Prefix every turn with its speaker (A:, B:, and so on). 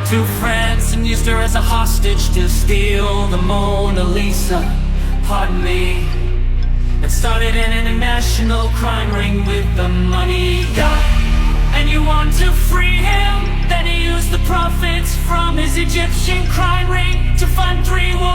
A: to France and used her as a hostage to steal the Mona Lisa. Pardon me. It started an international crime ring with the money he got. And you want to free him? Then he used the profits from his Egyptian crime ring to fund 3 wars.